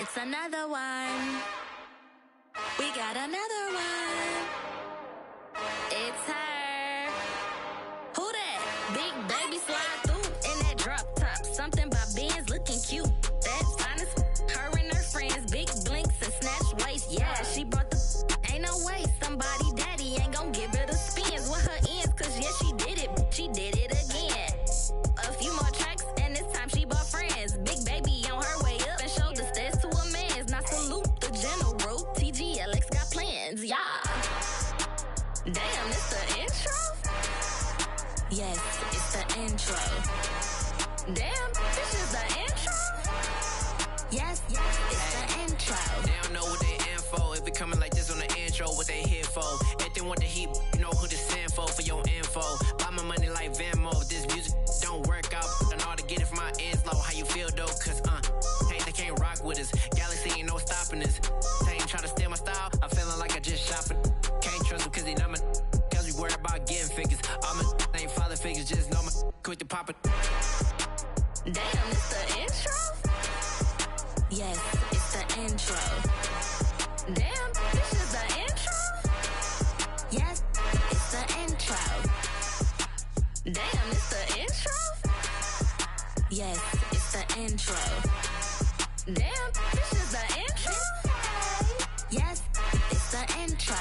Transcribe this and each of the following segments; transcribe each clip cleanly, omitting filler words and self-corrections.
It's another one. We got another one. It's her. Who that? Big baby slide through in that drop top. Something about Benz looking cute. That's honest. Her and her friends, big blinks and snatch waist. Yeah, she brought the. Ain't no way somebody daddy ain't gon' give her the spins with her ends. Cause yeah, she did it. She did it again. A few more tracks and this time she bought friends. Big baby on her way up and showed the stairs to a man's. Now salute the general. TGLX got plans, yeah. Damn, it's the intro? Yes, it's the intro. Damn, this is the intro? Yes, it's the intro. They don't know what they in for. If it coming like this on the intro, what they here for? If they want the heat, you know who to send for your info. Buy my money like Venmo. This music don't work out. I know how to get it from my ends low. How you feel though? Cause they can't rock with us. Galaxy ain't no stopping us. They ain't try to steal my style. I'm feeling like I just shop it. Can't trust them cause they not my. Cause we worried about getting figures. All my ain't father figures. Just know my quick to pop it. Damn, it's the intro? Yes, it's the intro. Damn, this is the intro? Yes, it's the intro. Damn, it's the intro? Yes, it's the intro. Damn, this is the intro? Yes, it's the intro.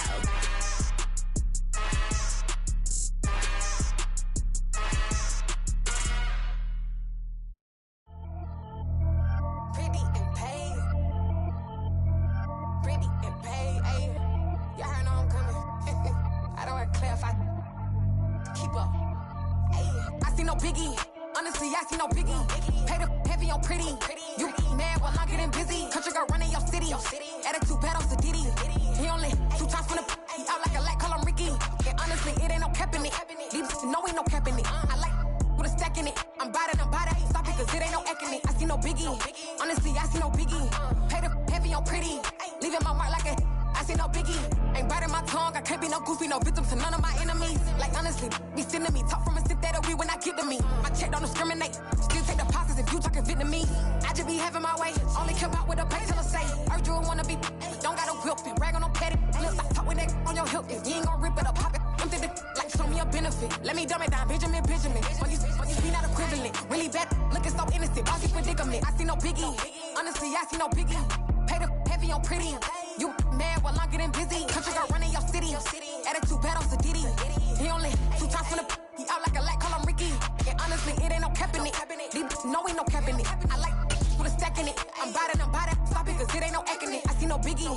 Honestly, I see no biggie. Pay the heavy on pretty. You mad while I'm getting busy. Country girl running your city. Attitude bad on Diddy. He only 2 times from the. He out like a light, call him Ricky. And honestly, it ain't no cap in it. These know ain't no cap in it. I like with a stack in it. I'm by that. Stop it, cause it ain't no eck in it. I see no biggie. Honestly, I see no biggie. Pay the heavy on pretty. Leaving my mark like a. I see no biggie. Ain't biting my tongue. I can't be no goofy, no victim to none of my enemies. Like honestly, be sending me talk from a sit that we when I get to me. My check don't discriminate. Still take deposits if you talking Vietnamese. I just be having my way. Only care about what the pay tell her say. Urge you wanna be, don't got no whip. Rag on no petty. Lips like talk with that on your hip. If you ain't gon' rip it up, pop it. Empty the like show me a benefit. Let me dumb it down, Benjamin. When you be not equivalent. Really bad, looking so innocent. Bossy predicament. I see no biggie. Honestly, I see no biggie. Pay the heavy on pretty. You mad while I'm getting busy. Country girl running your city. Attitude bad on Diddy. He only 2 times from the. He out like a light, call him Ricky. And honestly, it ain't no cap in it. These know ain't no cap in it. I like with a stack in it. I'm by that. Stop it, cause it ain't no eck in it. I see no biggie.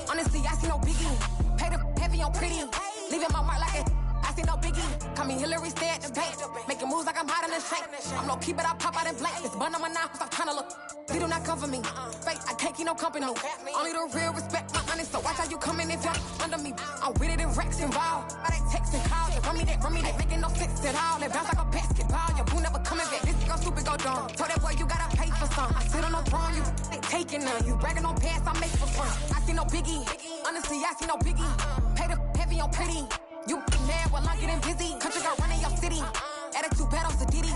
Honestly, I see no biggie. Pay the heavy on pretty. Leaving my mark like it. I see no biggie. Call me Hillary, stay at the bank. Making moves like I'm hiding in shank. I'm low key, but I pop out in blank. It's bun on my knife, stop trying to look. They do not cover me. Fake, I can't keep no company. Only the real respect my honest. So watch how you coming if you're under me. I'm with it in Rex involved. I they text and call. They run me that. Making no sense at all. They bounce like a basketball. Your boo never coming back. This go stupid, go dumb. Told that boy you gotta pay for some. I sit on no throne, you ain't taking none. You bragging on pants, I make for fun. I see no biggie. Honestly, I see no biggie. Pay the heavy on pretty. You mad while I'm getting busy. Country girl running your city. Attitude bad on Diddy.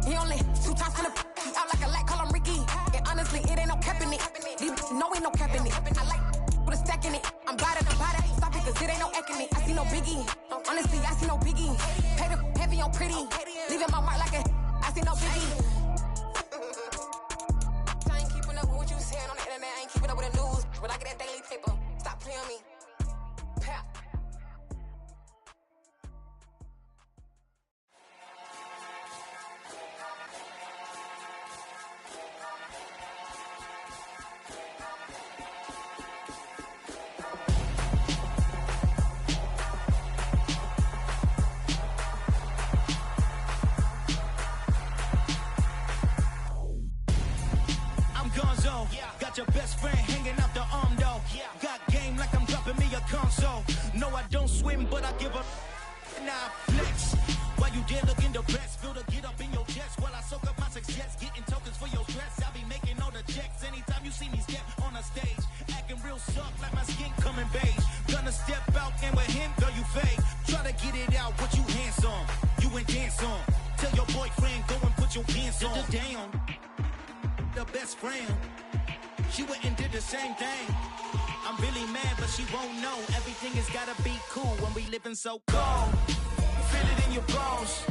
He only 2 times from the. He out like a light, call him Ricky. And honestly, it ain't no cap in it. These know ain't no cap in it. I like with a stack in it. I'm by that. Stop it, cause it ain't no eck in it. I see no biggie. Honestly, I see no biggie. Pay the heavy on pretty. Leaving my mark like a. I see no biggie. I ain't keeping up with what you saying on the internet. I ain't keeping up with the news. But I get that daily paper. Stop playing me. Pap. Got your best friend hanging out the arm though. Got game like I'm dropping me a console. No, I don't swim, but I give a now flex. While you there looking the best, feel the get up in your chest while I soak up my success, getting tokens for your stress. I'll be making all the checks anytime you see me step on a stage, acting real soft like my skin coming beige. Gonna step out and with him, girl, you fake. Try to get it out, what you hands on, you ain't dance on. Tell your boyfriend go and put your pants on. The down, the best friend. She went and did the same thing. I'm really mad, but she won't know. Everything has gotta be cool when we living so cold. Feel it in your bones.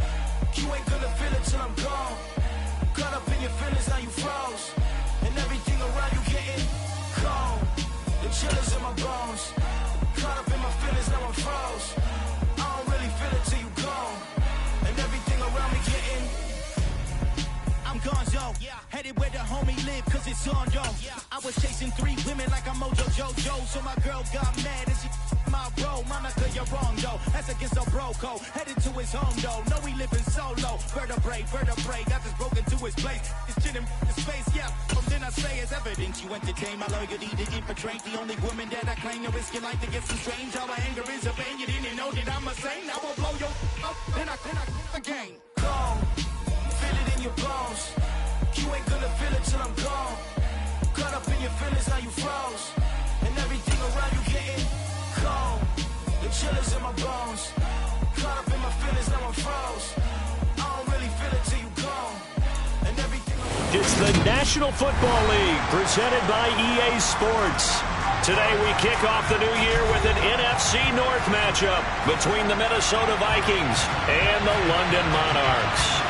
You ain't gonna feel it till I'm gone. Caught up in your feelings, now you froze. And everything around you getting cold. The chillers in my bones. Caught up in my feelings, now I'm froze. I don't really feel it till you gone. And everything around me getting I'm gonzo, headed where the homie live, cause it's on, yo. I was chasing 3 women like I'm Mojo Jojo, so my girl got mad and she my bro. Monica, you're wrong, though. That's against a bro code. Headed to his home, though. No, we living solo. Vertebrae, got this broken to his place. It's chilling in space, yeah. From then I say it's evidence you entertain my loyalty to infiltrate. The only woman that I claim to risk your life to get some strange. How my anger is a pain. You didn't know that I'm a saint. I will blow your up, then I again. Go. Feel it in your bones. You ain't gonna feel it till I'm gone. Caught up in your feelings, now you froze. And everything around you getting cold. The chillers in my bones. Caught up in my feelings, now I'm froze. I don't really feel it till you gone. And everything It's the National Football League presented by EA Sports. Today we kick off the new year with an NFC North matchup between the Minnesota Vikings and the London Monarchs.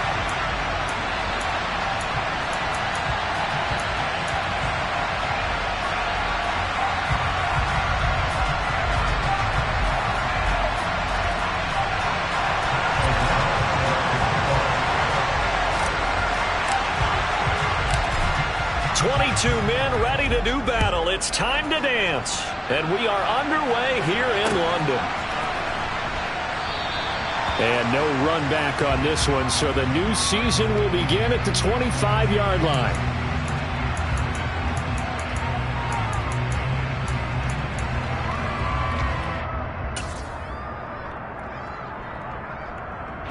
Men ready to do battle. It's time to dance. And we are underway here in London. And no run back on this one, so the new season will begin at the 25-yard line.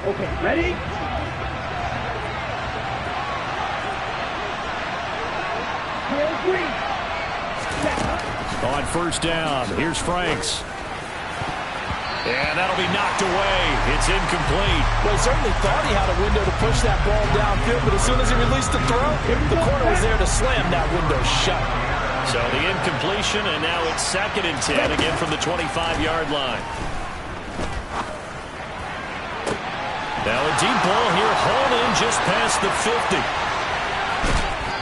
Okay, ready? On first down, here's Franks. And that'll be knocked away. It's incomplete. Well, he certainly thought he had a window to push that ball downfield, but as soon as he released the throw, the corner was there to slam that window shut. So the incompletion, and now it's 2nd and 10, again from the 25-yard line. Now a deep ball here, hauled in just past the 50.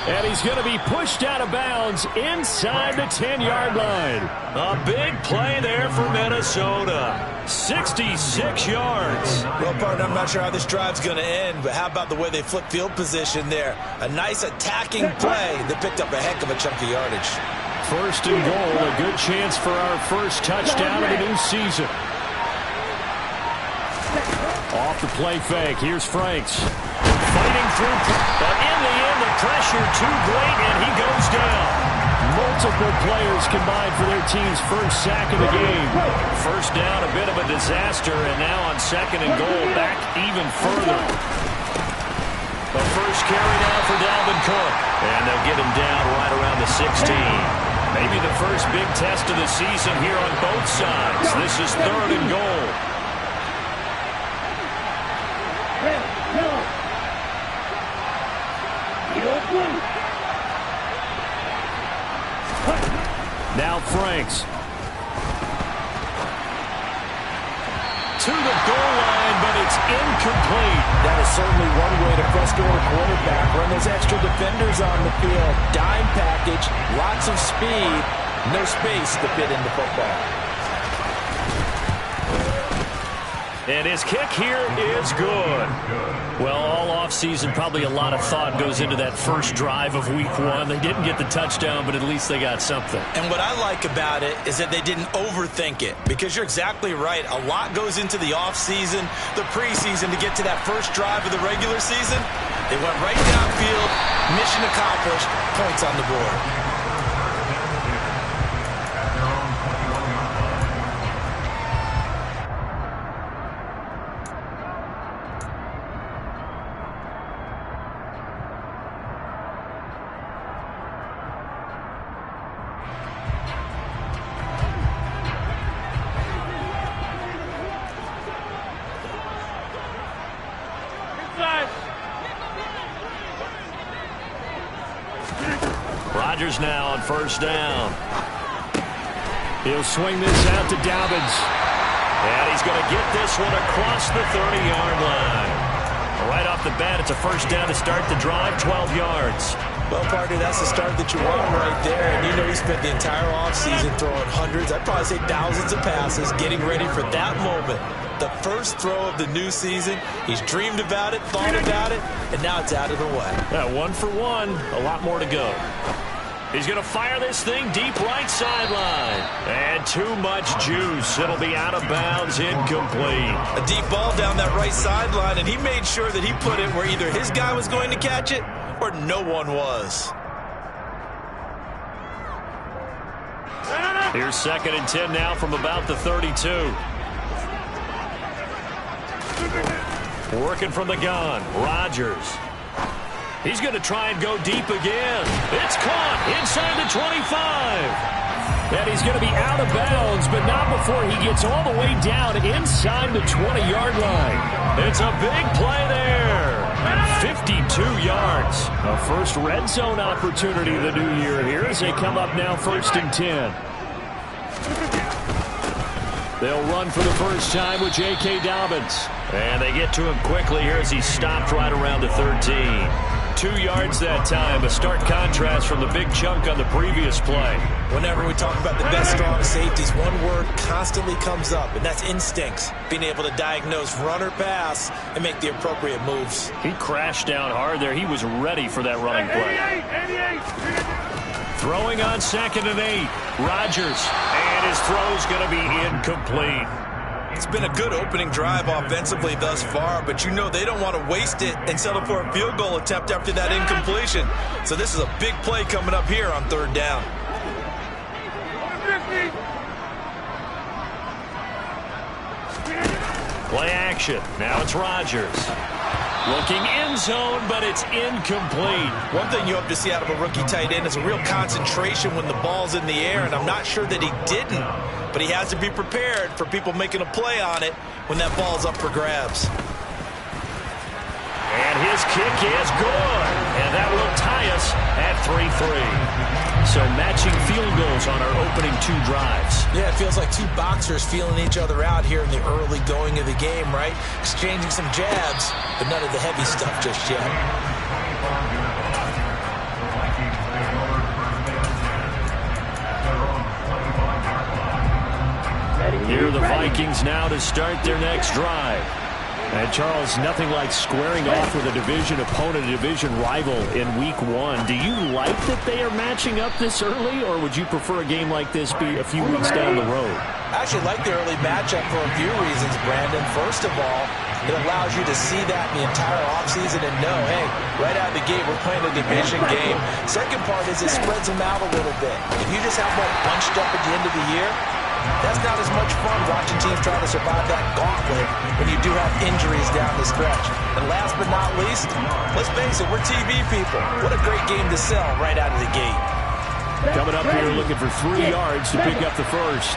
And he's going to be pushed out of bounds inside the 10-yard line. A big play there for Minnesota. 66 yards. Well, partner, I'm not sure how this drive's going to end, but how about the way they flip field position there? A nice attacking play that picked up a heck of a chunk of yardage. 1st and goal, a good chance for our first touchdown of the new season. Off the play fake, here's Franks. Fighting through, but in the end, the pressure too great, and he goes down. Multiple players combined for their team's first sack of the game. First down, a bit of a disaster, and now on 2nd and goal, back even further. The first carry now for Dalvin Cook, and they'll get him down right around the 16. Maybe the first big test of the season here on both sides. This is 3rd and goal. Now Franks. To the goal line, but it's incomplete. That is certainly one way to frustrate a quarterback. Run those extra defenders on the field. Dime package, lots of speed, no space to fit into football. And his kick here is good. Well, all offseason, probably a lot of thought goes into that first drive of week 1. They didn't get the touchdown, but at least they got something. And what I like about it is that they didn't overthink it, because you're exactly right. A lot goes into the offseason, the preseason, to get to that first drive of the regular season. They went right downfield, mission accomplished, points on the board. Rodgers now on first down. He'll swing this out to Dobbins. And he's going to get this one across the 30-yard line. Right off the bat, it's a first down to start the drive, 12 yards. Well, partner, that's the start that you want right there. And you know he spent the entire offseason throwing hundreds, I'd probably say thousands of passes, getting ready for that moment. The first throw of the new season. He's dreamed about it, thought about it, and now it's out of the way. Yeah, 1 for 1, a lot more to go. He's going to fire this thing deep right sideline. And too much juice. It'll be out of bounds, incomplete. A deep ball down that right sideline, and he made sure that he put it where either his guy was going to catch it or no one was. Here's 2nd and 10 now from about the 32. Working from the gun, Rodgers. He's going to try and go deep again. It's caught inside the 25. And he's going to be out of bounds, but not before he gets all the way down inside the 20-yard line. It's a big play there. 52 yards. A first red zone opportunity the new year here as they come up now 1st and 10. They'll run for the first time with J.K. Dobbins. And they get to him quickly here as he's stopped right around the 13. 2 yards that time, a stark contrast from the big chunk on the previous play. Whenever we talk about the best strong safeties, one word constantly comes up, and that's instincts. Being able to diagnose run or pass and make the appropriate moves. He crashed down hard there. He was ready for that running play. 88. Throwing on 2nd and 8. Rodgers. And his throw's going to be incomplete. It's been a good opening drive offensively thus far, but you know they don't want to waste it and settle for a field goal attempt after that incompletion. So this is a big play coming up here on 3rd down. Play action. Now it's Rodgers. Looking end zone, but it's incomplete. One thing you hope to see out of a rookie tight end is a real concentration when the ball's in the air, and I'm not sure that he didn't, but he has to be prepared for people making a play on it when that ball's up for grabs. And his kick is good, and that will tie us at 3-3. So matching field goals on our opening 2 drives. Yeah, it feels like 2 boxers feeling each other out here in the early going of the game, right? Exchanging some jabs, but none of the heavy stuff just yet. Here are the Vikings now to start their next drive. And, Charles, nothing like squaring off with a division opponent, a division rival in Week 1. Do you like that they are matching up this early, or would you prefer a game like this be a few weeks down the road? I actually like the early matchup for a few reasons, Brandon. First of all, it allows you to see that in the entire offseason and know, hey, right out of the gate, we're playing a division game. Second part is it spreads them out a little bit. If you just have one bunched up at the end of the year, that's not as much fun watching teams try to survive that gauntlet when you do have injuries down the stretch. And last but not least, let's face it, we're TV people. What a great game to sell right out of the gate. Coming up here looking for 3 yards to pick up the first.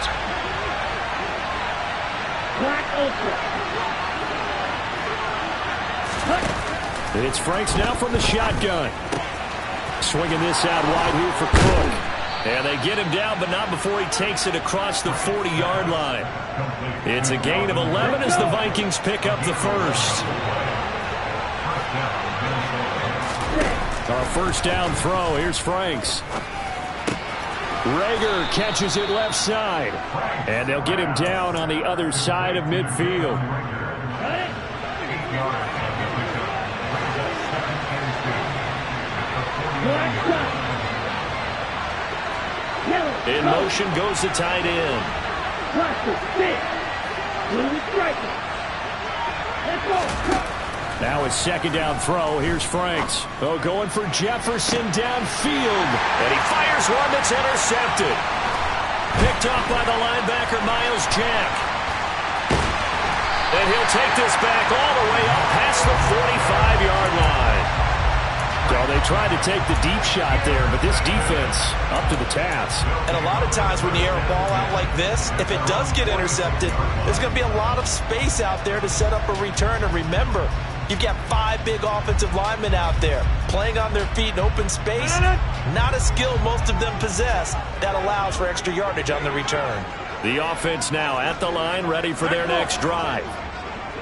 It's Franks now from the shotgun. Swinging this out wide here for Cook. And they get him down, but not before he takes it across the 40-yard line. It's a gain of 11 as the Vikings pick up the first. Our first down throw. Here's Franks. Rager catches it left side. And they'll get him down on the other side of midfield. In motion goes the tight end. Now it's 2nd down throw. Here's Franks. Oh, going for Jefferson downfield. And he fires one that's intercepted. Picked off by the linebacker, Miles Jack. And he'll take this back all the way up past the 45-yard line. So they tried to take the deep shot there, but this defense up to the task. And a lot of times when you air a ball out like this, if it does get intercepted, there's going to be a lot of space out there to set up a return. And remember, You've got 5 big offensive linemen out there playing on their feet in open space. Not a skill most of them possess that allows for extra yardage on the return. The offense now at the line, ready for their next drive.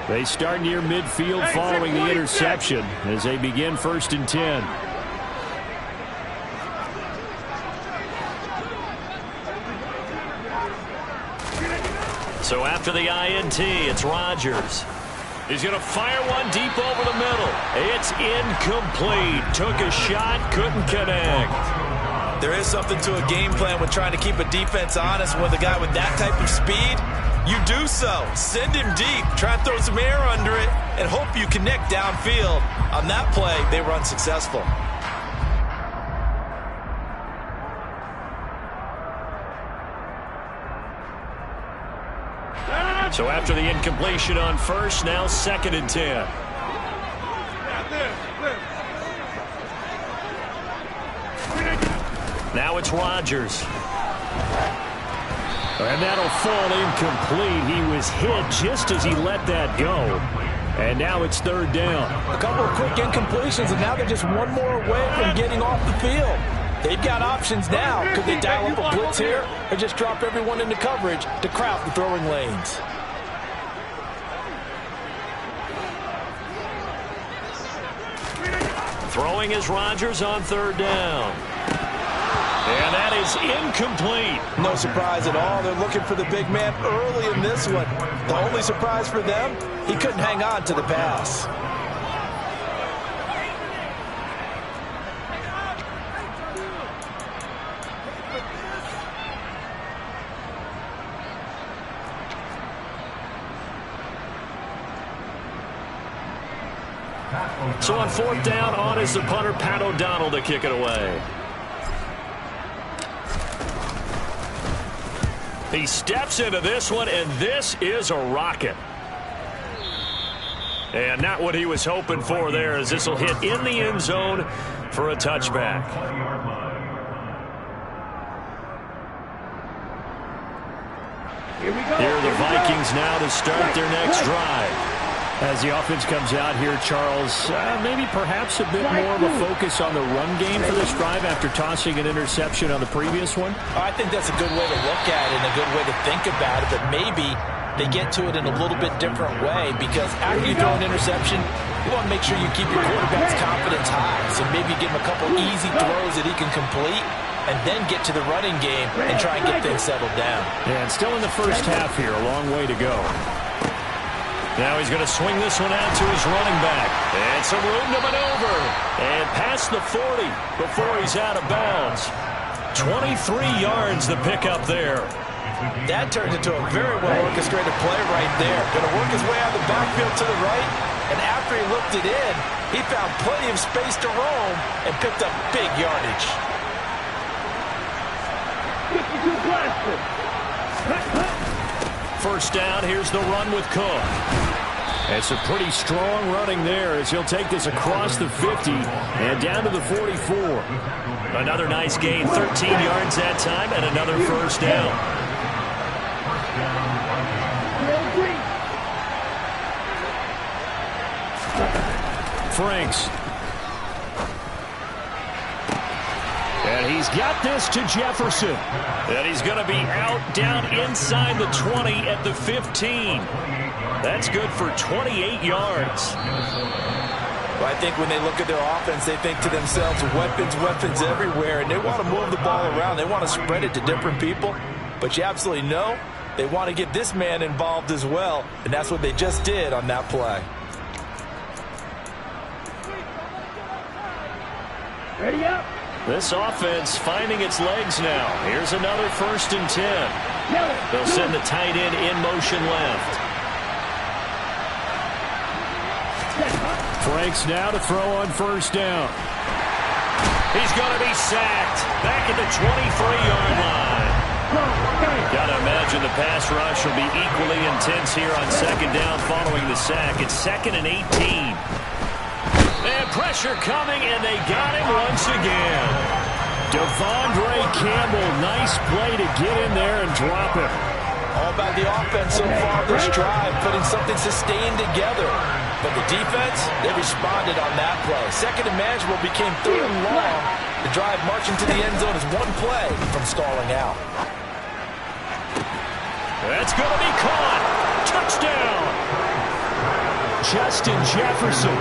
They start near midfield following the interception as they begin 1st and 10. So after the INT, it's Rodgers. He's going to fire one deep over the middle. It's incomplete. Took a shot, couldn't connect. There is something to a game plan when trying to keep a defense honest with a guy with that type of speed. You do so. Send him deep. Try and throw some air under it and hope you connect downfield. On that play, they were unsuccessful. So after the incompletion on 1st, now 2nd and 10. Now it's Rodgers. And that'll fall incomplete. He was hit just as he let that go. And now it's 3rd down. A couple of quick incompletions, and now they're just one more away from getting off the field. They've got options now. Could they dial up a blitz here or just drop everyone into coverage to crowd the throwing lanes? Throwing is Rodgers on 3rd down. And that is incomplete. No surprise at all. They're looking for the big man early in this one. The only surprise for them, he couldn't hang on to the pass. So on 4th down, on is the punter, Pat O'Donnell, to kick it away. He steps into this one, and this is a rocket. And not what he was hoping for there, as this will hit in the end zone for a touchback. Here are the Vikings now to start their next drive. As the offense comes out here, Charles, maybe perhaps a bit more of a focus on the run game for this drive after tossing an interception on the previous one? I think that's a good way to look at it and a good way to think about it, but maybe they get to it in a little bit different way, because after you throw an interception, you want to make sure you keep your quarterback's confidence high. So maybe give him a couple easy throws that he can complete and then get to the running game and try and get things settled down. Yeah, and still in the first half here, a long way to go. Now he's going to swing this one out to his running back. And some room to maneuver. And past the 40 before he's out of bounds. 23 yards the pickup there. That turned into a very well-orchestrated play right there. Going to work his way out of the backfield to the right. And after he looked it in, he found plenty of space to roam and picked up big yardage. First down, here's the run with Cook. It's a pretty strong running there as he'll take this across the 50 and down to the 44. Another nice gain, 13 yards that time, and another first down. Franks. And he's got this to Jefferson. And he's going to be out down inside the 20 at the 15. That's good for 28 yards. Well, I think when they look at their offense, they think to themselves, weapons everywhere, and they want to move the ball around. They want to spread it to different people. But you absolutely know they want to get this man involved as well, and that's what they just did on that play. Ready up. This offense finding its legs now. Here's another 1st and 10. They'll send the tight end in motion left. Franks now to throw on 1st down. He's going to be sacked back at the 23-yard line. Got to imagine the pass rush will be equally intense here on 2nd down following the sack. It's 2nd and 18. And pressure coming, and they got him once again. Devondre Campbell, nice play to get in there and drop him. All about the offense so far this drive, putting something sustained together. But the defense, they responded on that play. Second and manageable became third and long. The drive marching to the end zone is one play from stalling out. That's going to be caught. Touchdown. Justin Jefferson,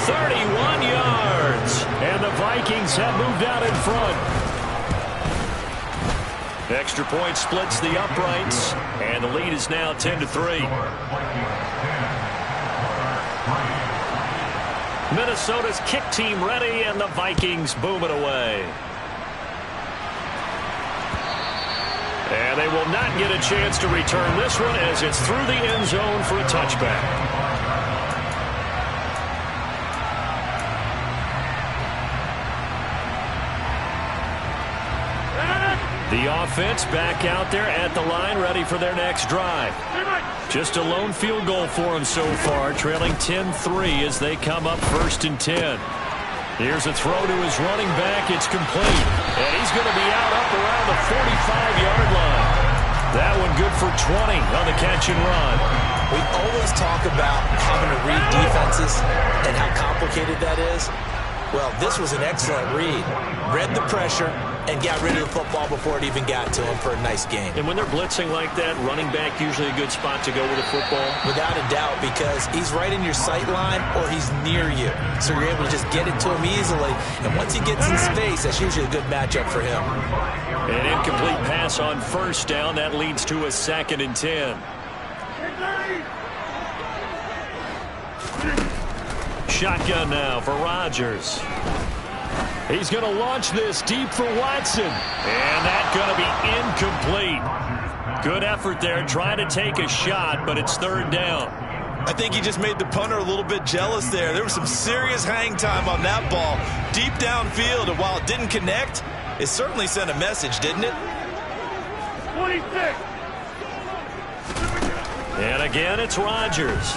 31 yards. And the Vikings have moved out in front. Extra point splits the uprights, and the lead is now 10-3. Minnesota's kick team ready, and the Vikings boom it away. And they will not get a chance to return this one as it's through the end zone for a touchback. The offense back out there at the line, ready for their next drive. Just a lone field goal for them so far, trailing 10-3 as they come up 1st and 10. Here's a throw to his running back. It's complete. And he's going to be out up around the 45-yard line. That one good for 20 on the catch and run. We always talk about having to read defenses and how complicated that is. Well, this was an excellent read. Read the pressure and got rid of the football before it even got to him for a nice game. And when they're blitzing like that, running back usually a good spot to go with the football? Without a doubt, because he's right in your sight line or he's near you. So you're able to just get it to him easily. And once he gets in space, that's usually a good matchup for him. An incomplete pass on 1st down. That leads to a 2nd and 10. Shotgun now for Rodgers. He's going to launch this deep for Watson. And that's going to be incomplete. Good effort there trying to take a shot, but it's 3rd down. I think he just made the punter a little bit jealous there. There was some serious hang time on that ball. Deep downfield, and while it didn't connect, it certainly sent a message, didn't it? 26. And again, it's Rodgers.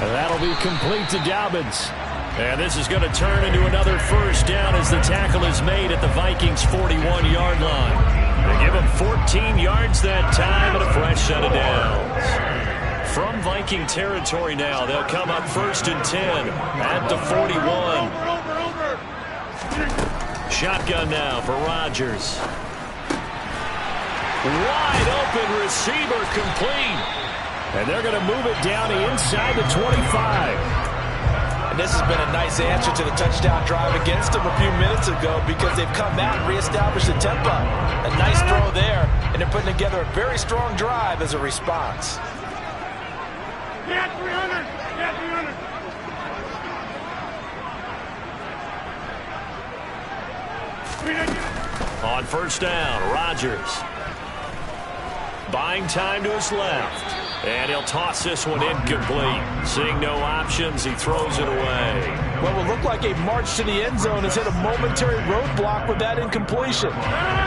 And that'll be complete to Dobbins. And this is going to turn into another 1st down as the tackle is made at the Vikings' 41-yard line. They give him 14 yards that time and a fresh set of downs. From Viking territory now, they'll come up 1st and 10 at the 41. Shotgun now for Rodgers. Wide open receiver complete. And they're going to move it down inside the 25. And this has been a nice answer to the touchdown drive against them a few minutes ago because they've come out and reestablished the tempo. A nice throw there, and they're putting together a very strong drive as a response. Yeah, 300. Yeah, 300. On 1st down, Rodgers. Buying time to his left. And he'll toss this one incomplete. Seeing no options, he throws it away. What will look like a march to the end zone has hit a momentary roadblock with that incompletion.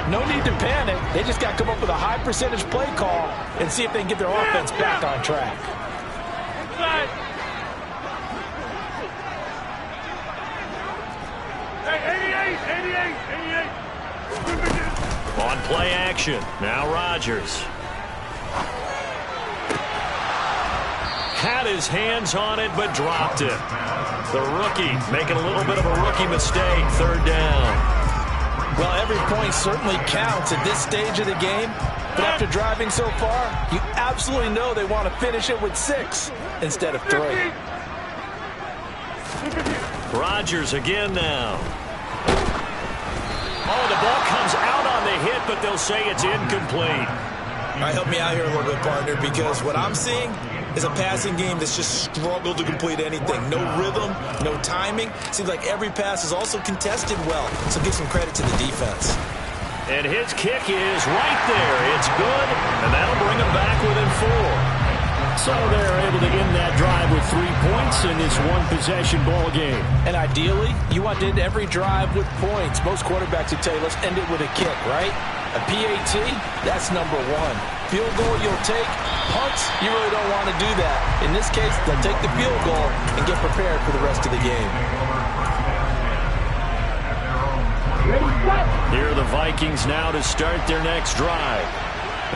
No need to panic. They just got to come up with a high percentage play call and see if they can get their offense back on track. Inside. Hey, 88. On play action, now Rodgers. Had his hands on it, but dropped it. The rookie making a little bit of a rookie mistake. 3rd down. Well, every point certainly counts at this stage of the game. But after driving so far, you absolutely know they want to finish it with 6 instead of 3. Rodgers again now. Oh, the ball comes out on the hit, but they'll say it's incomplete. All right, help me out here a little bit, partner, because what I'm seeing is a passing game that's just struggled to complete anything. No rhythm, no timing. Seems like every pass is also contested well, so give some credit to the defense. And his kick is right there. It's good, and that'll bring him back within 4. So they're able to end that drive with 3 points in this one-possession ball game. And ideally, you want to end every drive with points. Most quarterbacks would tell you, let's end it with a kick, right? A PAT, that's number 1. Field goal you'll take. Punts, you really don't want to do that. In this case, they'll take the field goal and get prepared for the rest of the game. Here are the Vikings now to start their next drive.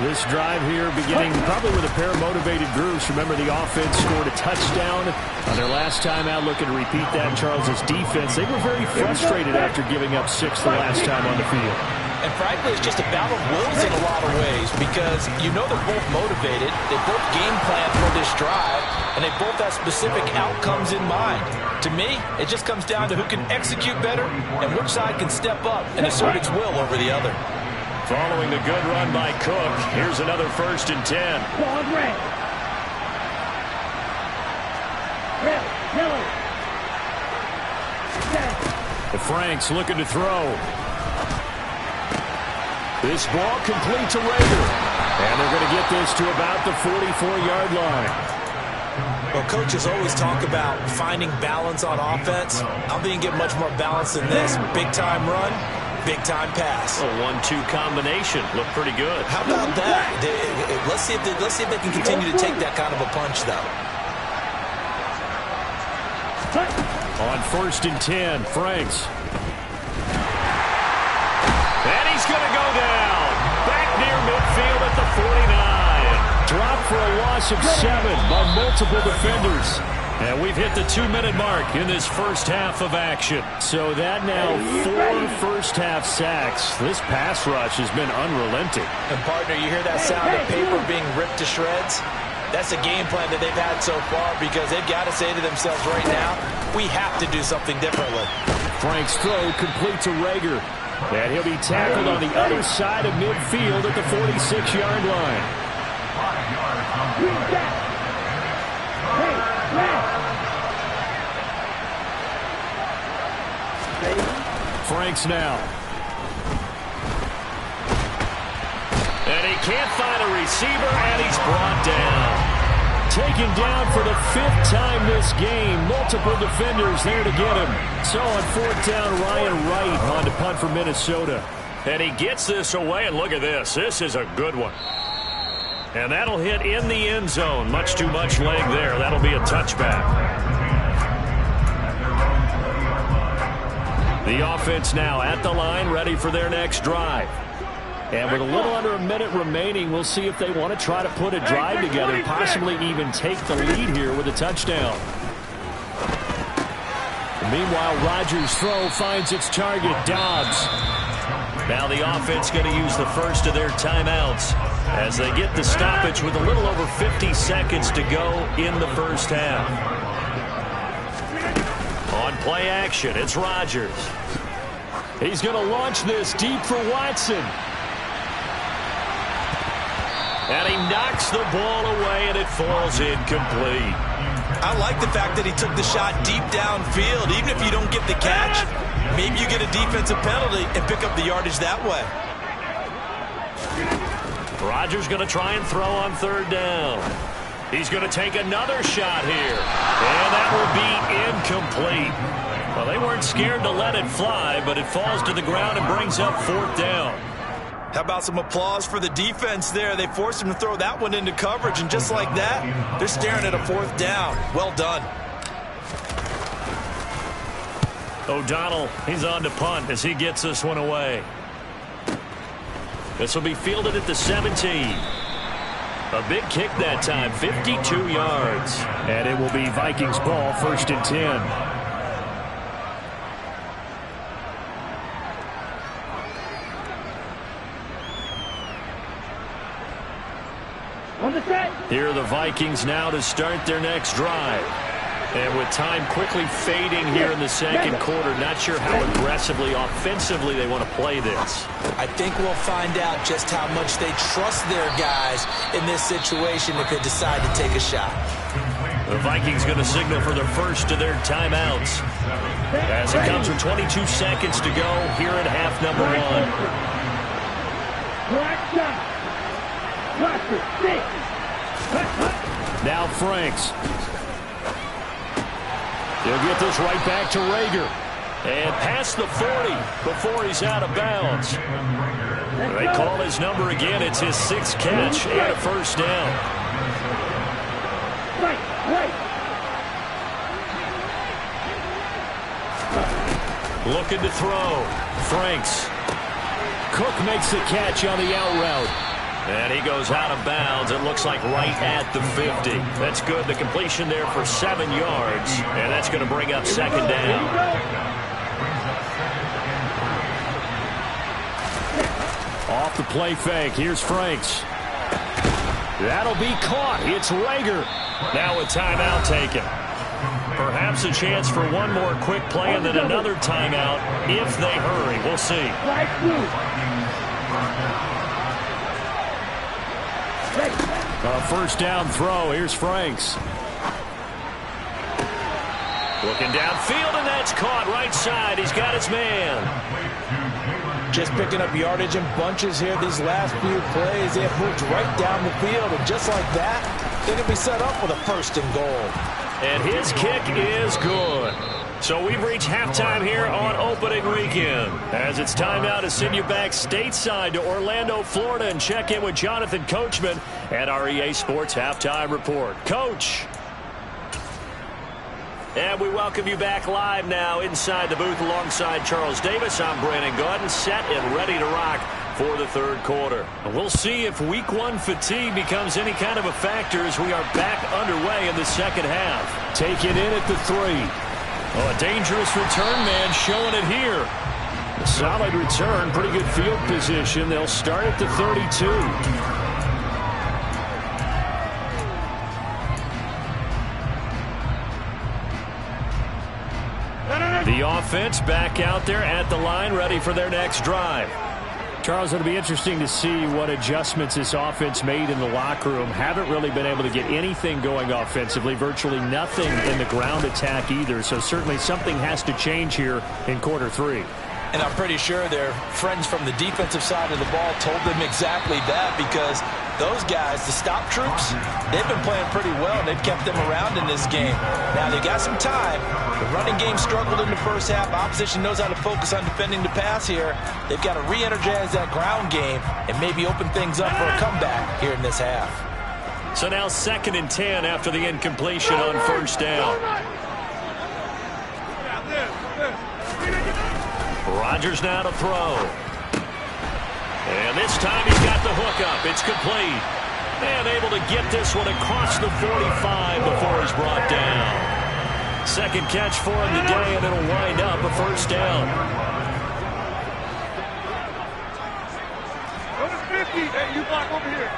This drive here beginning probably with a pair of motivated groups. Remember, the offense scored a touchdown on their last time out. Looking to repeat that. Charles's defense, they were very frustrated after giving up 6 the last time on the field. And frankly, it's just a battle of wills in a lot of ways because you know they're both motivated. They both game plan for this drive, and they both have specific outcomes in mind. To me, it just comes down to who can execute better and which side can step up and assert its will over the other. Following the good run by Cook, here's another 1st and 10. The Franks looking to throw. This ball complete to Rager. And they're going to get this to about the 44-yard line. Well, coaches always talk about finding balance on offense. I'm going to get much more balance than this. Big-time run, big-time pass. A 1-2 combination. Looked pretty good. How about that? Let's see if they can continue to take that kind of a punch, though. On 1st and 10, Franks. And he's going to go down. Back near midfield at the 49. Dropped for a loss of 7 by multiple defenders. And we've hit the 2-minute mark in this first half of action. So that now 4 first-half sacks. This pass rush has been unrelenting. And, partner, you hear that sound of paper being ripped to shreds? That's a game plan that they've had so far because they've got to say to themselves right now, we have to do something differently. Frank's throw complete to Rager. And he'll be tackled on the other side of midfield at the 46-yard line. Franks now. And he can't find a receiver, and he's brought down. Taken down for the 5th time this game. Multiple defenders there to get him. So on 4th down, Ryan Wright on to punt for Minnesota. And he gets this away, and look at this. This is a good one. And that'll hit in the end zone. Much too much leg there. That'll be a touchback. The offense now at the line, ready for their next drive. And with a little under a minute remaining, we'll see if they want to try to put a drive together, possibly even take the lead here with a touchdown. Meanwhile, Rodgers' throw finds its target, Dobbs. Now the offense going to use the first of their timeouts as they get the stoppage with a little over 50 seconds to go in the first half. On play action, it's Rodgers. He's going to launch this deep for Watson. And he knocks the ball away, and it falls incomplete. I like the fact that he took the shot deep downfield. Even if you don't get the catch, maybe you get a defensive penalty and pick up the yardage that way. Rodgers going to try and throw on 3rd down. He's going to take another shot here. And that will be incomplete. Well, they weren't scared to let it fly, but it falls to the ground and brings up 4th down. How about some applause for the defense there? They forced him to throw that one into coverage, and just like that, they're staring at a 4th down. Well done. O'Donnell, he's on to punt as he gets this one away. This will be fielded at the 17. A big kick that time, 52 yards. And it will be Vikings ball, 1st and 10. Here are the Vikings now to start their next drive. And with time quickly fading here in the second quarter, not sure how aggressively, offensively they want to play this. I think we'll find out just how much they trust their guys in this situation if they decide to take a shot. The Vikings going to signal for the first of their timeouts as it comes with 22 seconds to go here at half number 1. Now Franks. He'll get this right back to Rager. And past the 40 before he's out of bounds. They call his number again. It's his 6th catch and a 1st down. Looking to throw. Franks. Cook makes the catch on the out route. And he goes out of bounds. It looks like right at the 50. That's good. The completion there for 7 yards. And that's going to bring up second down. Off the play fake. Here's Franks. That'll be caught. It's Rager. Now a timeout taken. Perhaps a chance for one more quick play and then another timeout if they hurry. We'll see. A first down throw. Here's Franks. Looking downfield, and that's caught right side. He's got his man. Just picking up yardage in bunches here these last few plays. They have moved right down the field, and just like that, they're going to be set up with a first and goal. And his kick is good. So we've reached halftime here on opening weekend. As it's time now to send you back stateside to Orlando, Florida, and check in with Jonathan Coachman at our EA Sports Halftime Report. Coach. And we welcome you back live now inside the booth alongside Charles Davis. I'm Brandon Gaudin, set and ready to rock for the third quarter. And we'll see if week one fatigue becomes any kind of a factor as we are back underway in the second half. Taken in at the 3. Oh, a dangerous return man showing it here. A solid return, pretty good field position. They'll start at the 32. The offense back out there at the line, ready for their next drive. Charles, it'll be interesting to see what adjustments this offense made in the locker room. Haven't really been able to get anything going offensively, virtually nothing in the ground attack either. So certainly something has to change here in quarter 3. And I'm pretty sure their friends from the defensive side of the ball told them exactly that, because those guys, the stop troops, they've been playing pretty well, and they've kept them around in this game. Now, they got some time. The running game struggled in the first half. Opposition knows how to focus on defending the pass here. They've got to re-energize that ground game and maybe open things up for a comeback here in this half. So now 2nd and 10 after the incompletion on first down. Rodgers now to throw. And this time he's got the hookup. It's complete. And able to get this one across the 45 before he's brought down. Second catch for him today, and it'll wind up a first down. Number 50. Hey, you block over here.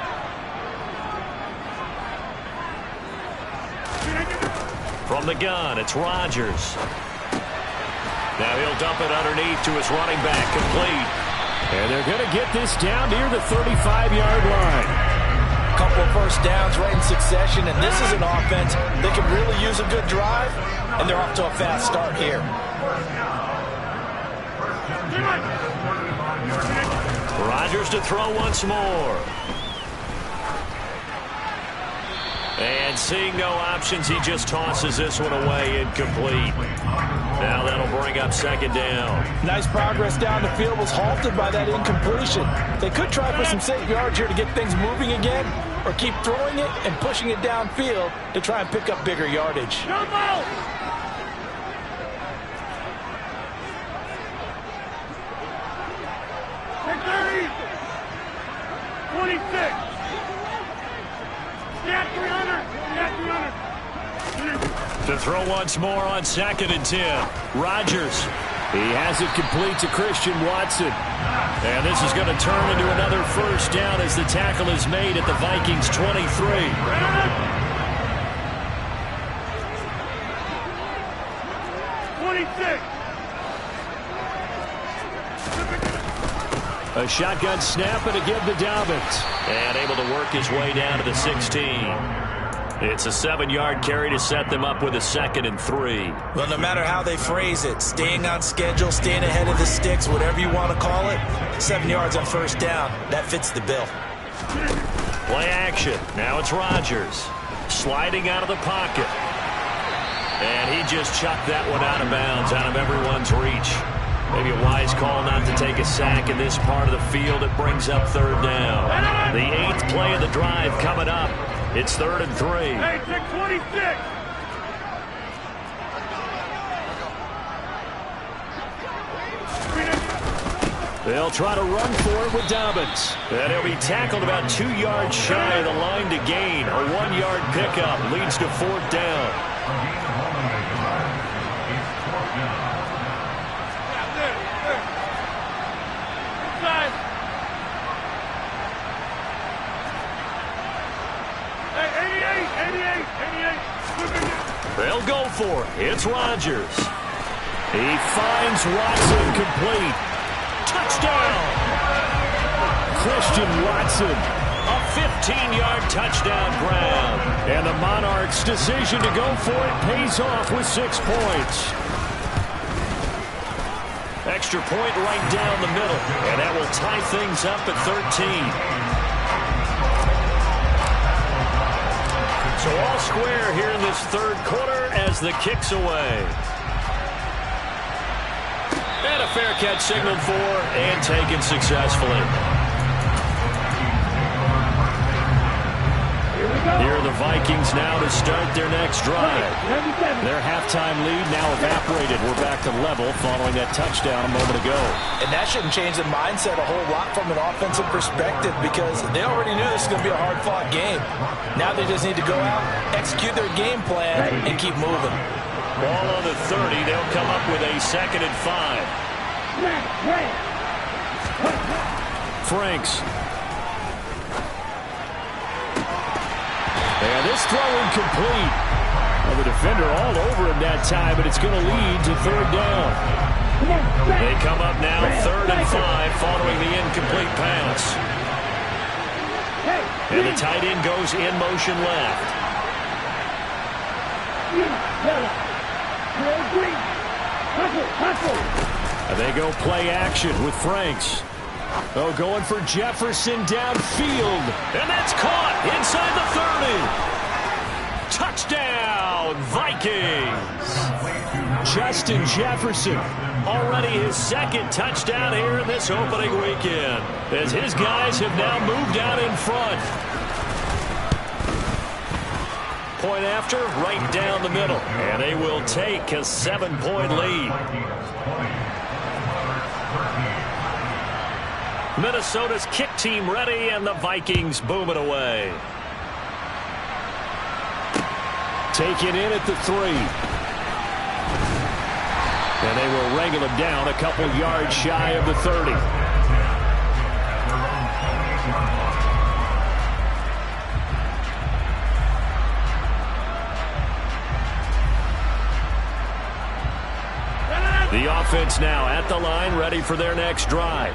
From the gun, it's Rodgers. Now he'll dump it underneath to his running back, complete. And they're going to get this down near the 35-yard line. A couple of first downs right in succession, and this is an offense that can really use a good drive, and they're off to a fast start here. Rodgers to throw once more. And seeing no options, he just tosses this one away, incomplete. Now that'll bring up second down. Nice progress down the field, was halted by that incompletion. They could try for some safe yards here to get things moving again, or keep throwing it and pushing it downfield to try and pick up bigger yardage. Jump out! Take 30! 26! Get 300! Get 300! To throw once more on 2nd and 10. Rodgers. He has it complete to Christian Watson. And this is going to turn into another first down as the tackle is made at the Vikings 23. 26! A shotgun snap and a give to Dobbins. And able to work his way down to the 16. It's a 7-yard carry to set them up with a 2nd and 3. Well, no matter how they phrase it, staying on schedule, staying ahead of the sticks, whatever you want to call it, 7 yards on first down, that fits the bill. Play action. Now it's Rodgers. Sliding out of the pocket. And he just chucked that one out of bounds, out of everyone's reach. Maybe a wise call not to take a sack in this part of the field. It brings up third down. The 8th play of the drive coming up. It's 3rd and 3. Hey, take 26! They'll try to run for it with Dobbins. And he'll be tackled about 2 yards shy of the line to gain. A 1-yard pickup leads to 4th down. They'll go for it. It's Rodgers. He finds Watson complete. Touchdown! Christian Watson, a 15-yard touchdown grab. And the Monarchs' decision to go for it pays off with 6 points. Extra point right down the middle. And that will tie things up at 13. So all square here in this 3rd quarter as the kick's away. And a fair catch signaled for and taken successfully. Here are the Vikings now to start their next drive. Their halftime lead now evaporated. We're back to level following that touchdown a moment ago. And that shouldn't change the mindset a whole lot from an offensive perspective because they already knew this was going to be a hard-fought game. Now they just need to go out, execute their game plan, and keep moving. Ball on the 30. They'll come up with a 2nd and 5. Franks. And this throw incomplete. Well, the defender all over him that time, but it's going to lead to 3rd down. They come up now 3rd and 5 following the incomplete pass. And the tight end goes in motion left. And they go play action with Franks. Oh, going for Jefferson downfield. And that's caught inside the 30. Touchdown, Vikings. Justin Jefferson, already his 2nd touchdown here in this opening weekend, as his guys have now moved out in front. Point after, right down the middle. And they will take a 7-point lead. Minnesota's kick team ready, and the Vikings boom it away. Taken in at the 3. And they will wrangle him down a couple yards shy of the 30. The offense now at the line, ready for their next drive.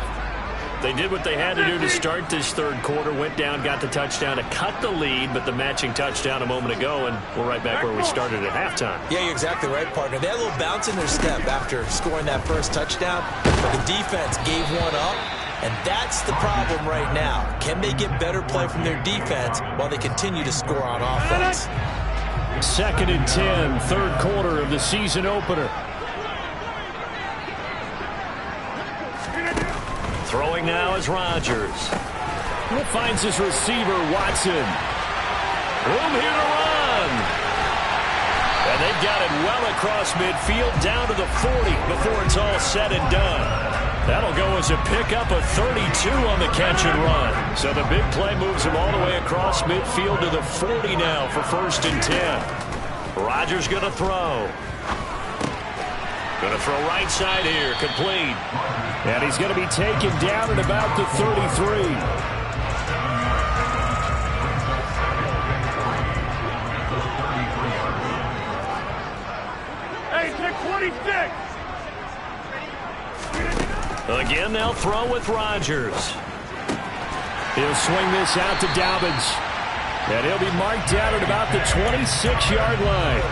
They did what they had to do to start this 3rd quarter, went down, got the touchdown to cut the lead, but the matching touchdown a moment ago, and we're right back where we started at halftime. Yeah, you're exactly right, partner. They had a little bounce in their step after scoring that first touchdown, but the defense gave one up, and that's the problem right now. Can they get better play from their defense while they continue to score on offense? 2nd and 10, 3rd quarter of the season opener. Throwing now is Rodgers. Finds his receiver, Watson. Room here to run. And they've got it well across midfield, down to the 40 before it's all said and done. That'll go as a pickup of 32 on the catch and run. So the big play moves him all the way across midfield to the 40 now for 1st and 10. Rodgers going to throw. Going to throw right side here, complete. And he's going to be taken down at about the 33. Hey, take 26. Again, they'll throw with Rodgers. He'll swing this out to Dobbins. And he'll be marked down at about the 26-yard line.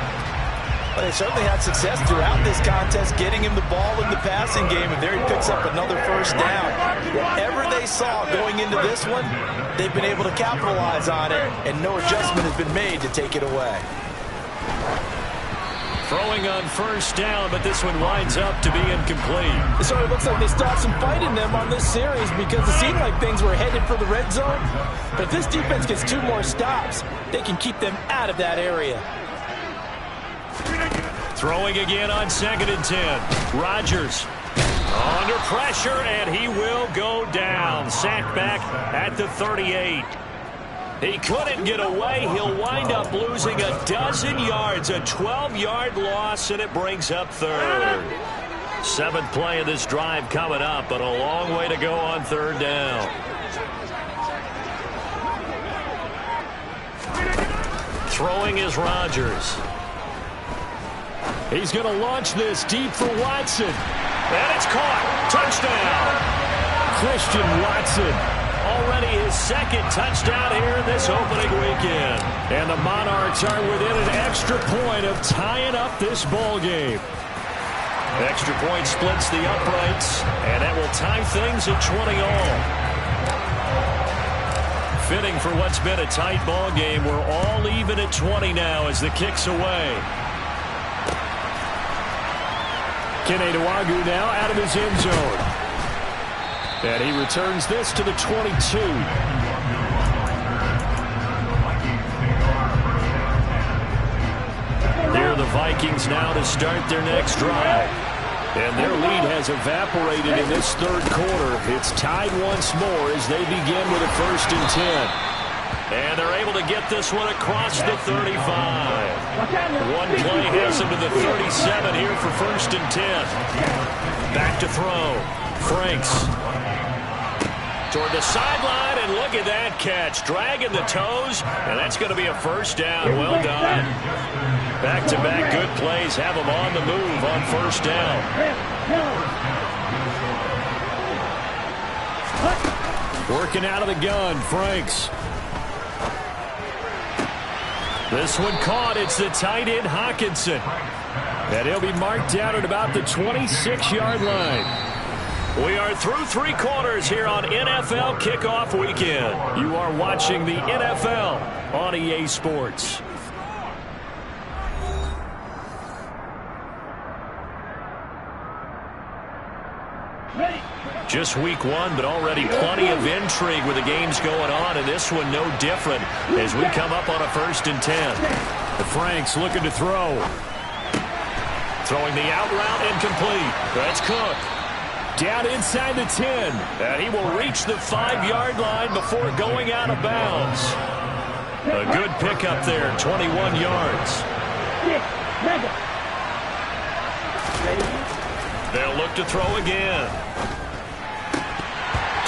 Well, they certainly had success throughout this contest getting him the ball in the passing game, and there he picks up another 1st down. Whatever they saw going into this one, they've been able to capitalize on it, and no adjustment has been made to take it away. Throwing on 1st down, but this one winds up to be incomplete. So it looks like they start some fight in them on this series because it seemed like things were headed for the red zone. But if this defense gets 2 more stops, they can keep them out of that area. Throwing again on 2nd and 10. Rodgers. Under pressure, and he will go down. Sacked back at the 38. He couldn't get away. He'll wind up losing a dozen yards, a 12-yard loss, and it brings up third. 7th play of this drive coming up, but a long way to go on 3rd down. Throwing is Rodgers. He's going to launch this deep for Watson. And it's caught. Touchdown. Christian Watson. Already his 2nd touchdown here this opening weekend. And the Monarchs are within an extra point of tying up this ball game. Extra point splits the uprights, and that will tie things at 20 all. Fitting for what's been a tight ball game. We're all even at 20 now as the kick's away. Keneduagu now out of his end zone. And he returns this to the 22. Here are the Vikings now to start their next drive. And their lead has evaporated in this 3rd quarter. It's tied once more as they begin with a 1st and 10. And they're able to get this one across the 35. One play has them to the 37 here for 1st and 10. Back to throw. Franks toward the sideline, and look at that catch. Dragging the toes, and that's going to be a 1st down. Well done. Back-to-back good plays have them on the move on 1st down. Working out of the gun, Franks. This one caught. It's the tight end, Hawkinson. And he'll be marked down at about the 26-yard line. We are through 3 quarters here on NFL Kickoff Weekend. You are watching the NFL on EA Sports. Just week 1, but already plenty of intrigue with the games going on, and this one no different as we come up on a 1st and 10. The Franks looking to throw. Throwing the out route incomplete. That's Cook. Down inside the 10. And he will reach the 5-yard line before going out of bounds. A good pickup there, 21 yards. They'll look to throw again.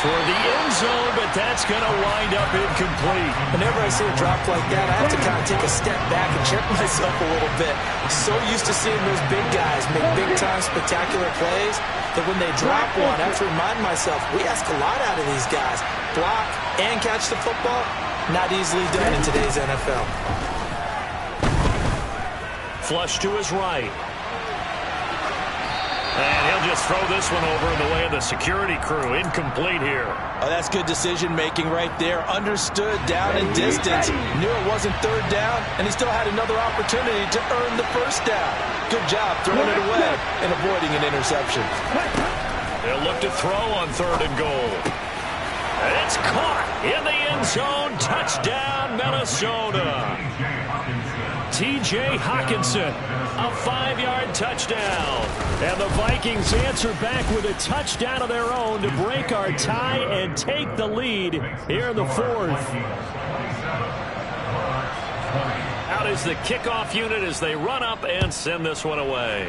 Toward the end zone, but that's going to wind up incomplete. Whenever I see a drop like that, I have to kind of take a step back and check myself a little bit. I'm so used to seeing those big guys make big-time spectacular plays that when they drop one, I have to remind myself, we ask a lot out of these guys. Block and catch the football, not easily done in today's NFL. Flush to his right. And he'll just throw this one over in the way of the security crew. Incomplete here. Oh, that's good decision-making right there. Understood down and distance. Knew it wasn't 3rd down, and he still had another opportunity to earn the 1st down. Good job throwing it away and avoiding an interception. They'll look to throw on 3rd and goal. And it's caught in the end zone. Touchdown, Minnesota. T.J. Hawkinson, a 5-yard touchdown. And the Vikings answer back with a touchdown of their own to break our tie and take the lead here in the 4th. Out is the kickoff unit as they run up and send this one away.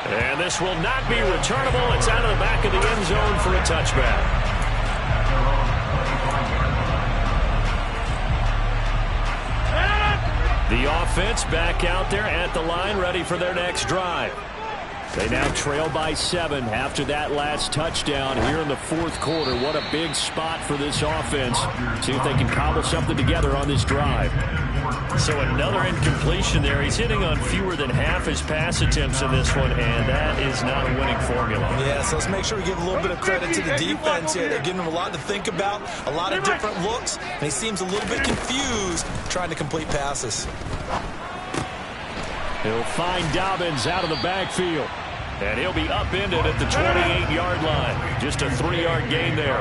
And this will not be returnable. It's out of the back of the end zone for a touchback. The offense back out there at the line, ready for their next drive. They now trail by 7 after that last touchdown here in the 4th quarter. What a big spot for this offense. See if they can cobble something together on this drive. So another incompletion there. He's hitting on fewer than half his pass attempts in this one, and that is not a winning formula. Yeah, so let's make sure we give a little bit of credit to the defense here. They're giving him a lot to think about, a lot of different looks, and he seems a little bit confused trying to complete passes. He'll find Dobbins out of the backfield. And he'll be upended at the 28-yard line. Just a 3-yard gain there.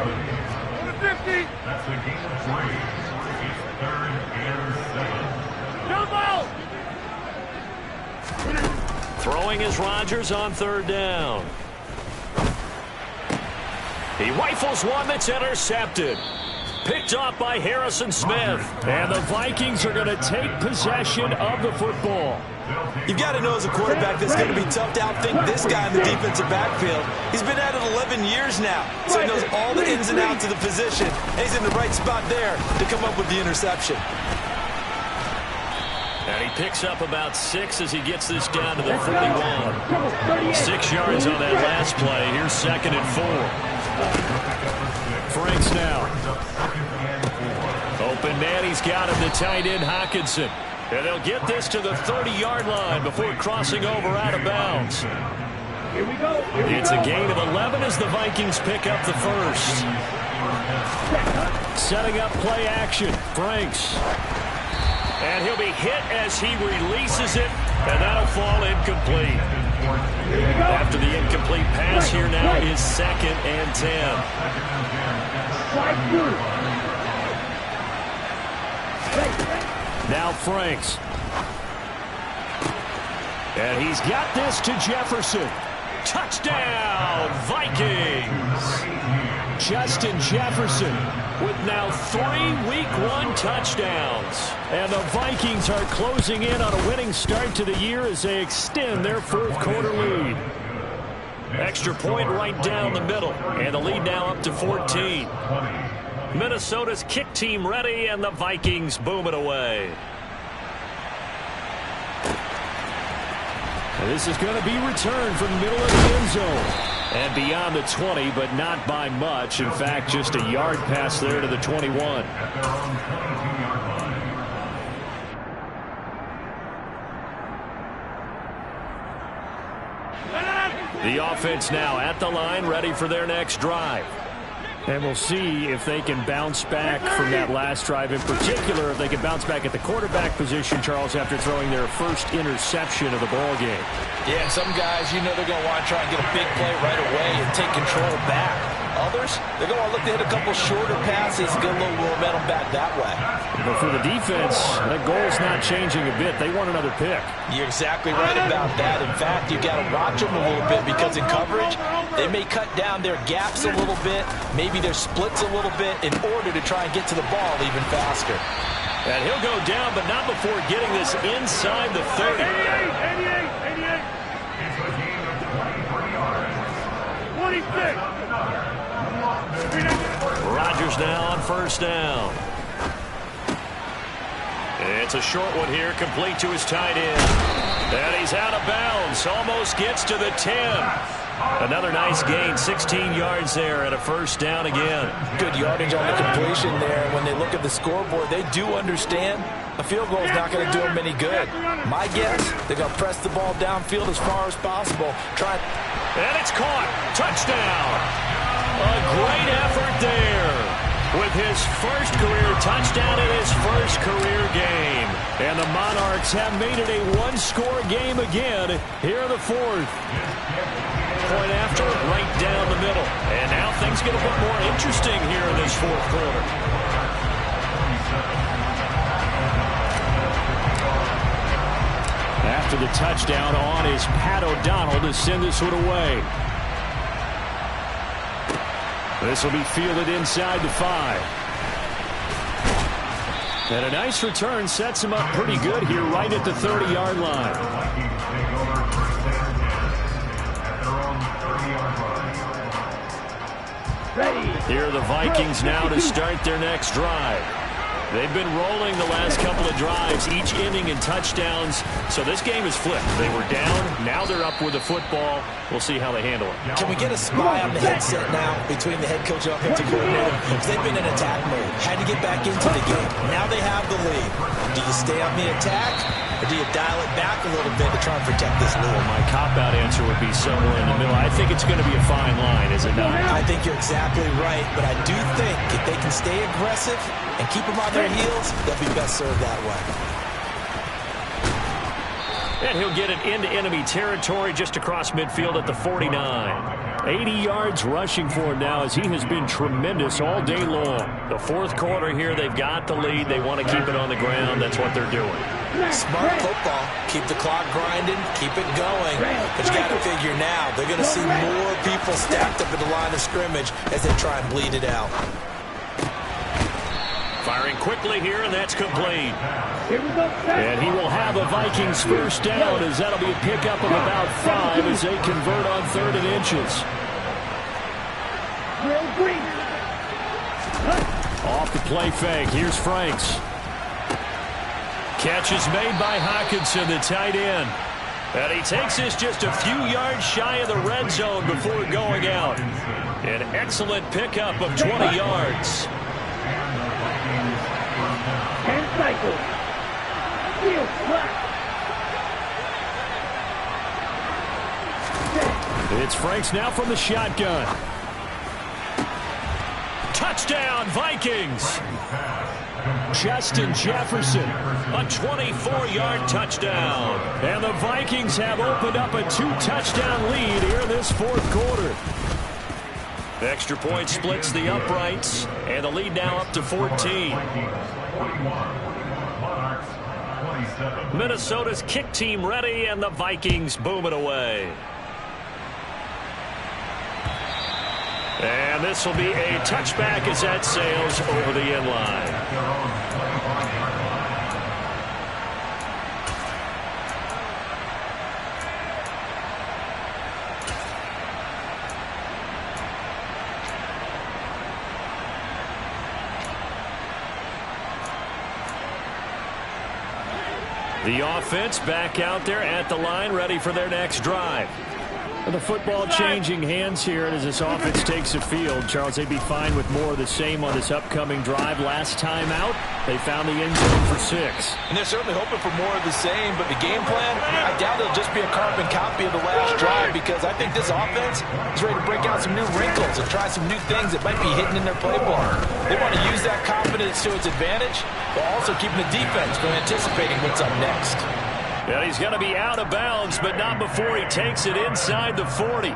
Throwing is Rodgers on third down. He rifles one that's intercepted. Picked off by Harrison Smith. And the Vikings are going to take possession of the football. You've got to know as a quarterback that's going to be tough to outthink this guy in the defensive backfield. He's been at it 11 years now, so he knows all the ins and outs of the position. And he's in the right spot there to come up with the interception. And he picks up about 6 as he gets this down to the 41. 6 yards on that last play. Here's 2nd and 4. Franks now. Open man, he's got him, the tight end Hockenson. And they'll get this to the 30-yard line before crossing over out of bounds. Here we go. It's a gain of 11 as the Vikings pick up the first. Setting up play action. Franks. And he'll be hit as he releases it, and that'll fall incomplete. After the incomplete pass, here now is 2nd and 10. Now Franks. And he's got this to Jefferson. Touchdown, Vikings! Justin Jefferson with now 3 Week 1 touchdowns. And the Vikings are closing in on a winning start to the year as they extend their 4th quarter lead. Extra point right down the middle. And the lead now up to 14. Minnesota's kick team ready, and the Vikings boom it away. And this is going to be returned from the middle of the end zone. And beyond the 20, but not by much. In fact, just a yard pass there to the 21. The offense now at the line, ready for their next drive. And we'll see if they can bounce back from that last drive. In particular, if they can bounce back at the quarterback position, Charles, after throwing their first interception of the ball game. Yeah, some guys, you know they're going to want to try and get a big play right away and take control back. Others, they're going to look to hit a couple shorter passes and get a little momentum back that way. But for the defense, that goal's not changing a bit. They want another pick. You're exactly right about that. In fact, you've got to watch them a little bit because in coverage, they may cut down their gaps a little bit, maybe their splits a little bit in order to try and get to the ball even faster. And he'll go down, but not before getting this inside the 30. 26. Rodgers now on first down. It's a short one here, complete to his tight end. And he's out of bounds, almost gets to the 10. Another nice gain, 16 yards there and a first down again. Good yardage on the completion there. When they look at the scoreboard, they do understand a field goal is not going to do them any good. My guess, they're going to press the ball downfield as far as possible. And it's caught. Touchdown. A great effort there with his first career touchdown in his first career game. And the Monarchs have made it a one-score game again here in the 4th. Point after, right down the middle. And now things get a bit more interesting here in this 4th quarter. After the touchdown, on is Pat O'Donnell to send this one away. This will be fielded inside the 5. And a nice return sets him up pretty good here right at the 30-yard line. Here are the Vikings now to start their next drive. They've been rolling the last couple of drives, each inning in touchdowns. So this game is flipped. They were down. Now they're up with the football. We'll see how they handle it. Can we get a spy on the headset now between the head coach and offensive coordinator? Because they've been in attack mode. Had to get back into the game. Now they have the lead. Do you stay on the attack, or do you dial it back a little bit to try and protect this lead? My cop-out answer would be somewhere in the middle. I think it's going to be a fine line, is it not? I think you're exactly right, but I do think if they can stay aggressive and keep them on their heels, they'll be best served that way. And he'll get it into enemy territory just across midfield at the 49. 80 yards rushing for him now as he has been tremendous all day long. The 4th quarter here, they've got the lead. They want to keep it on the ground. That's what they're doing. Smart football. Keep the clock grinding, keep it going. But you got to figure now, they're going to see more people stacked up at the line of scrimmage as they try and bleed it out. Firing quickly here, and that's complete. And he will have a Vikings first down, as that'll be a pickup of about 5 as they convert on 3rd and inches. Off the play fake, here's Franks. Catch is made by Hockenson, the tight end. And he takes this just a few yards shy of the red zone before going out. An excellent pickup of 20 yards. 10 cycles. Field flat. It's Franks now from the shotgun. Touchdown, Vikings. Justin Jefferson, a 24-yard touchdown. And the Vikings have opened up a 2-touchdown lead here in this 4th quarter. The extra point splits the uprights, and the lead now up to 14. Minnesota's kick team ready, and the Vikings boom it away. And this will be a touchback as that sails over the end line. The offense back out there at the line, ready for their next drive. The football changing hands here as this offense takes the field. Charles, they'd be fine with more of the same on this upcoming drive. Last time out, they found the end zone for 6. And they're certainly hoping for more of the same, but the game plan, I doubt it'll just be a carbon copy of the last drive, because I think this offense is ready to break out some new wrinkles and try some new things that might be hidden in their playbook. They want to use that confidence to its advantage, while also keeping the defense from anticipating what's up next. And he's going to be out of bounds, but not before he takes it inside the 40.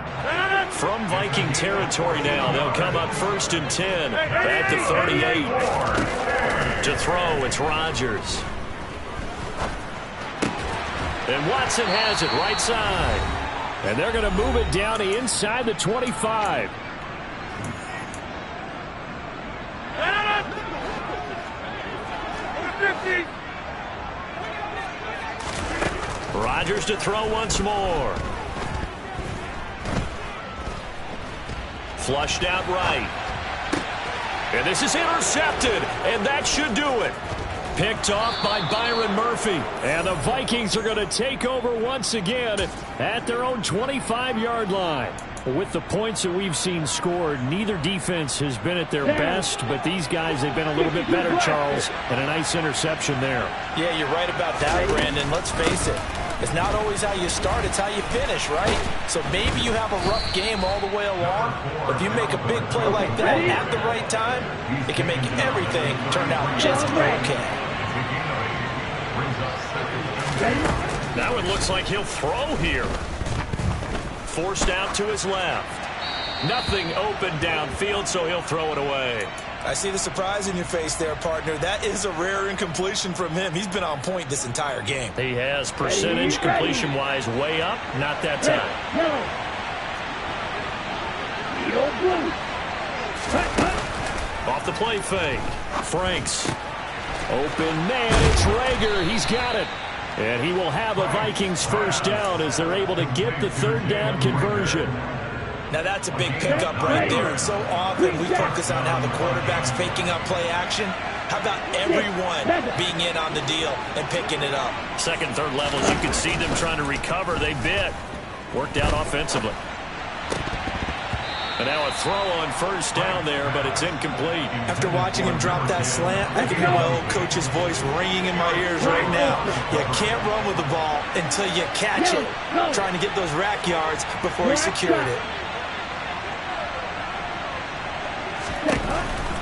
From Viking territory now, they'll come up 1st and 10 at the 38. To throw, it's Rodgers. And Watson has it right side. And they're going to move it down to inside the 25. Rodgers to throw once more. Flushed out right. And this is intercepted, and that should do it. Picked off by Byron Murphy. And the Vikings are going to take over once again at their own 25-yard line. With the points that we've seen scored, neither defense has been at their best, but these guys, they've been a little bit better, Charles, and a nice interception there. Yeah, you're right about that, Brandon. Let's face it. It's not always how you start, it's how you finish, right? So maybe you have a rough game all the way along, but if you make a big play like that at the right time, it can make everything turn out just okay. That one looks like he'll throw here. Forced out to his left. Nothing open downfield, so he'll throw it away. I see the surprise in your face there, partner. That is a rare incompletion from him. He's been on point this entire game. He has percentage completion-wise way up. Not that time. Off the play fake. Franks. Open man. It's Rager. He's got it. And he will have a Vikings first down as they're able to get the 3rd down conversion. Now that's a big pickup right there, and so often we focus on how the quarterback's faking up play action. How about everyone being in on the deal and picking it up? 2nd, 3rd levels, you can see them trying to recover. They bit. Worked out offensively. And now a throw on 1st down there, but it's incomplete. After watching him drop that slant, I can hear my old coach's voice ringing in my ears right now. You can't run with the ball until you catch it. Trying to get those rack yards before he secured it.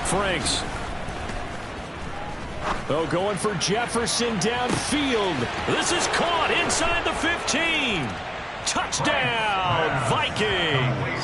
Franks. Oh, going for Jefferson downfield. This is caught inside the 15. Touchdown, Vikings.